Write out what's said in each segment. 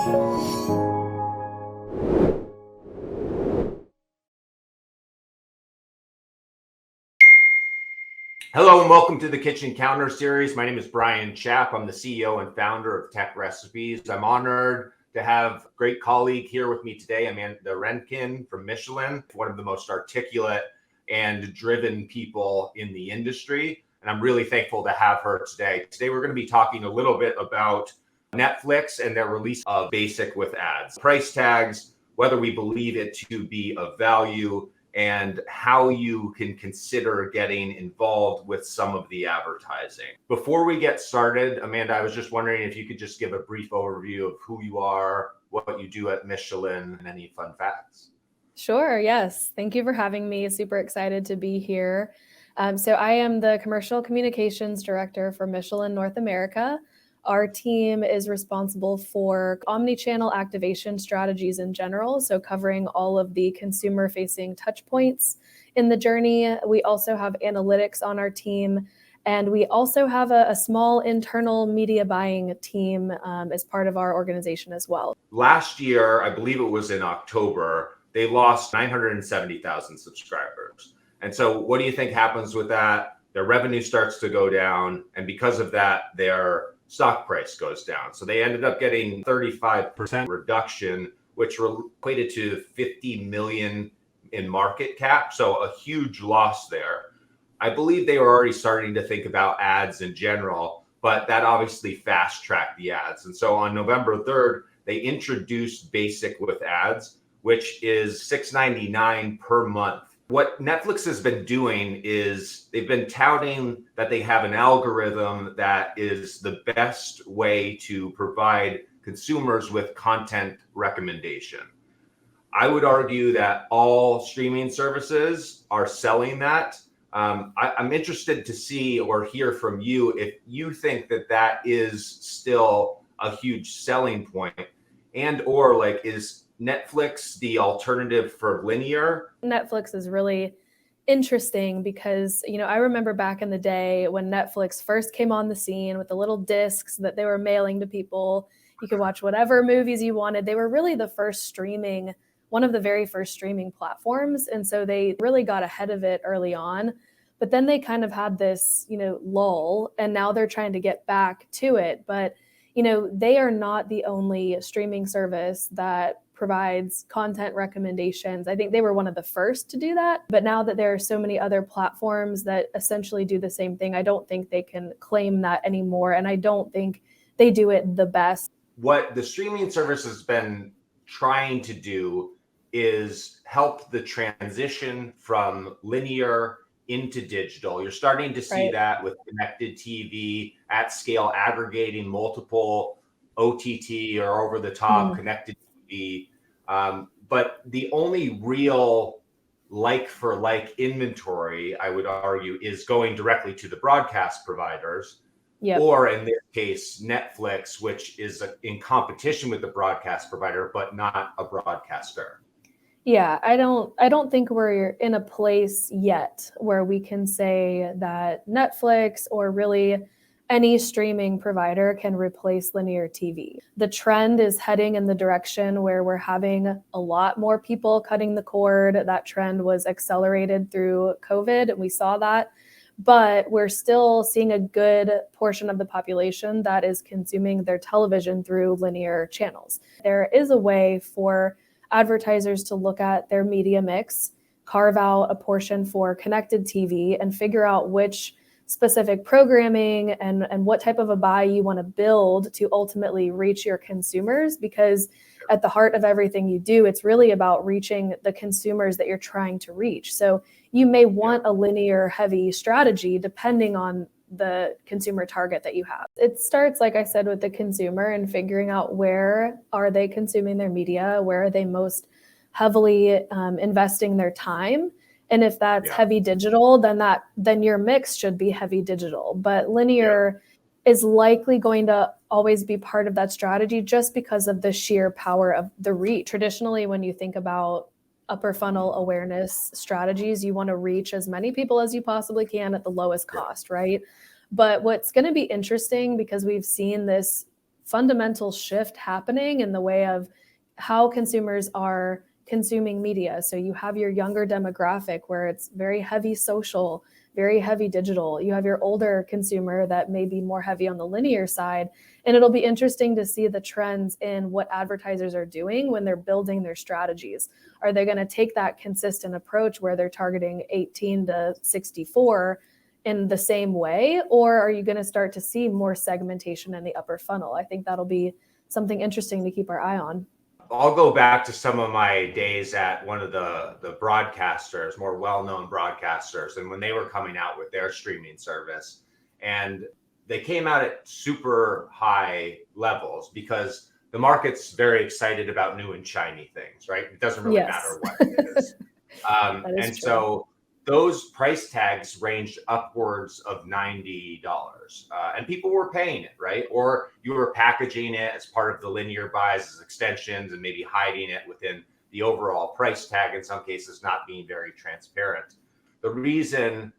Hello and welcome to the Kitchen Counter series. My name is Brian Chapp. I'm the CEO and founder of Tech Recipes. I'm honored to have a great colleague here with me today, Amanda Renken from Michelin, one of the most articulate and driven people in the industry. And I'm really thankful to have her today. Today, we're going to be talking a little bit about Netflix and their release of Basic with Ads, price tags, whether we believe it to be of value, and how you can consider getting involved with some of the advertising. Before we get started, Amanda, I was just wondering if you could just give a brief overview of who you are, what you do at Michelin, and any fun facts. Sure, yes. Thank you for having me. Super excited to be here. So I am the Commercial Communications Director for Michelin North America. Our team is responsible for omni-channel activation strategies in general, so covering all of the consumer-facing touch points in the journey. We also have analytics on our team, and we also have a small internal media buying team as part of our organization as well. Last year, I believe it was in October, they lost 970,000 subscribers. And so what do you think happens with that? Their revenue starts to go down, and because of that, their stock price goes down. So they ended up getting 35% reduction, which equated to 50 million in market cap. So a huge loss there. I believe they were already starting to think about ads in general, but that obviously fast-tracked the ads. And so on November 3rd, they introduced Basic with Ads, which is $6.99 per month. What Netflix has been doing is they've been touting that they have an algorithm that is the best way to provide consumers with content recommendation. I would argue that all streaming services are selling that. I'm interested to see or hear from you if you think that that is still a huge selling point, and or like, is Netflix the alternative for linear? Netflix is really interesting because, I remember back in the day when Netflix first came on the scene with the little discs that they were mailing to people. You could watch whatever movies you wanted. They were really one of the very first streaming platforms. And so they really got ahead of it early on. But then they kind of had this, lull, and now they're trying to get back to it. But, they are not the only streaming service that provides content recommendations. I think they were one of the first to do that. But now that there are so many other platforms that essentially do the same thing, I don't think they can claim that anymore. And I don't think they do it the best. What the streaming service has been trying to do is help the transition from linear into digital. You're starting to see that with connected TV at scale, aggregating multiple OTT or over the top connected TV. But the only real like for like inventory, I would argue, is going directly to the broadcast providers. Yep. Or in this case, Netflix, which is in competition with the broadcast provider, but not a broadcaster. Yeah, I don't think we're in a place yet where we can say that Netflix or really any streaming provider can replace linear TV. The trend is heading in the direction where we're having a lot more people cutting the cord. That trend was accelerated through COVID, and we saw that. But we're still seeing a good portion of the population that is consuming their television through linear channels. There is a way for advertisers to look at their media mix, carve out a portion for connected TV, and figure out which specific programming and what type of a buy you want to build to ultimately reach your consumers. Because at the heart of everything you do, it's really about reaching the consumers that you're trying to reach. So you may want a linear heavy strategy depending on the consumer target that you have. It starts, like I said, with the consumer and figuring out where are they consuming their media, where are they most heavily investing their time. And if that's heavy digital, then your mix should be heavy digital. But linear is likely going to always be part of that strategy just because of the sheer power of the reach. Traditionally, when you think about upper funnel awareness strategies, you want to reach as many people as you possibly can at the lowest cost, right? But what's going to be interesting, because we've seen this fundamental shift happening in the way of how consumers are consuming media. So you have your younger demographic where it's very heavy social, very heavy digital. You have your older consumer that may be more heavy on the linear side. And it'll be interesting to see the trends in what advertisers are doing when they're building their strategies. Are they going to take that consistent approach where they're targeting 18 to 64 in the same way? Or are you going to start to see more segmentation in the upper funnel? I think that'll be something interesting to keep our eye on. I'll go back to some of my days at one of the broadcasters, more well-known broadcasters, and when they were coming out with their streaming service, and they came out at super high levels because the market's very excited about new and shiny things, right? It doesn't really matter what it is. And so those price tags ranged upwards of $90, and people were paying it, right? Or you were packaging it as part of the linear buys as extensions and maybe hiding it within the overall price tag, in some cases not being very transparent. The reason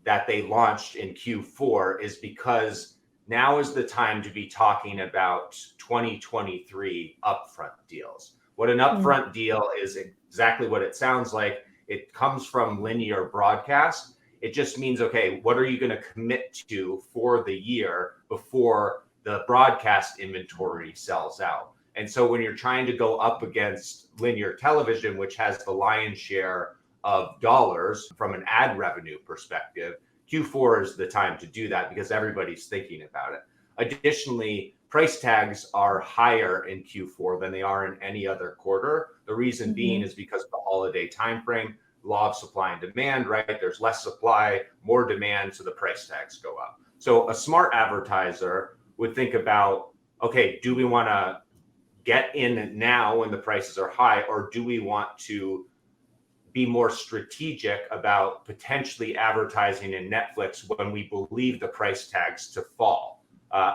that they launched in Q4 is because now is the time to be talking about 2023 upfront deals. What an upfront deal is exactly what it sounds like. It comes from linear broadcast. It just means, okay, what are you going to commit to for the year before the broadcast inventory sells out? And so when you're trying to go up against linear television, which has the lion's share of dollars from an ad revenue perspective, Q4 is the time to do that because everybody's thinking about it. Additionally, price tags are higher in Q4 than they are in any other quarter. The reason being is because of the holiday timeframe, law of supply and demand, right? There's less supply, more demand, so the price tags go up. So a smart advertiser would think about, okay, do we want to get in now when the prices are high, or do we want to be more strategic about potentially advertising in Netflix when we believe the price tags to fall?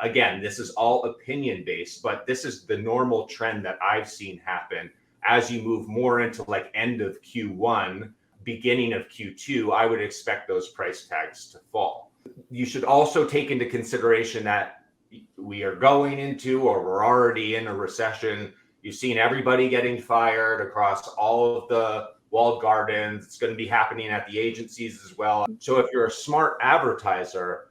Again, this is all opinion based, but this is the normal trend that I've seen happen as you move more into like end of Q1, beginning of Q2. I would expect those price tags to fall. You should also take into consideration that we are going into, or we're already in, a recession. You've seen everybody getting fired across all of the walled gardens. It's going to be happening at the agencies as well. So if you're a smart advertiser,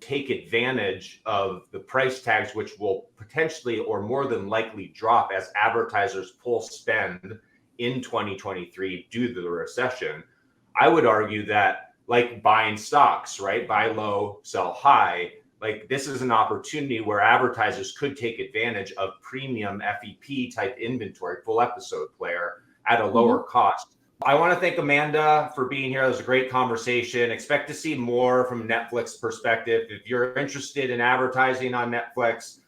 take advantage of the price tags, which will potentially or more than likely drop as advertisers pull spend in 2023 due to the recession. I would argue that, like buying stocks, right? Buy low, sell high. Like, this is an opportunity where advertisers could take advantage of premium FEP type inventory, full episode player, at a lower cost. I want to thank Amanda for being here. It was a great conversation. Expect to see more from Netflix perspective. If you're interested in advertising on Netflix,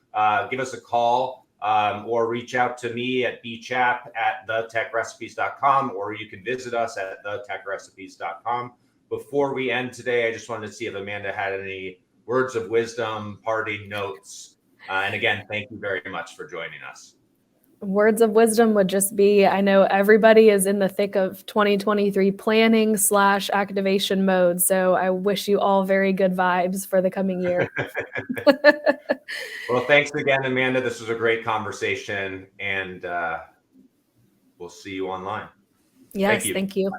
give us a call or reach out to me at bchap@thetechrecipes.com, or you can visit us at thetechrecipes.com. Before we end today, I just wanted to see if Amanda had any words of wisdom, parting notes. And again, thank you very much for joining us. Words of wisdom would just be, I know everybody is in the thick of 2023 planning / activation mode. So I wish you all very good vibes for the coming year. Well, thanks again, Amanda. This was a great conversation, and we'll see you online. Yes, thank you.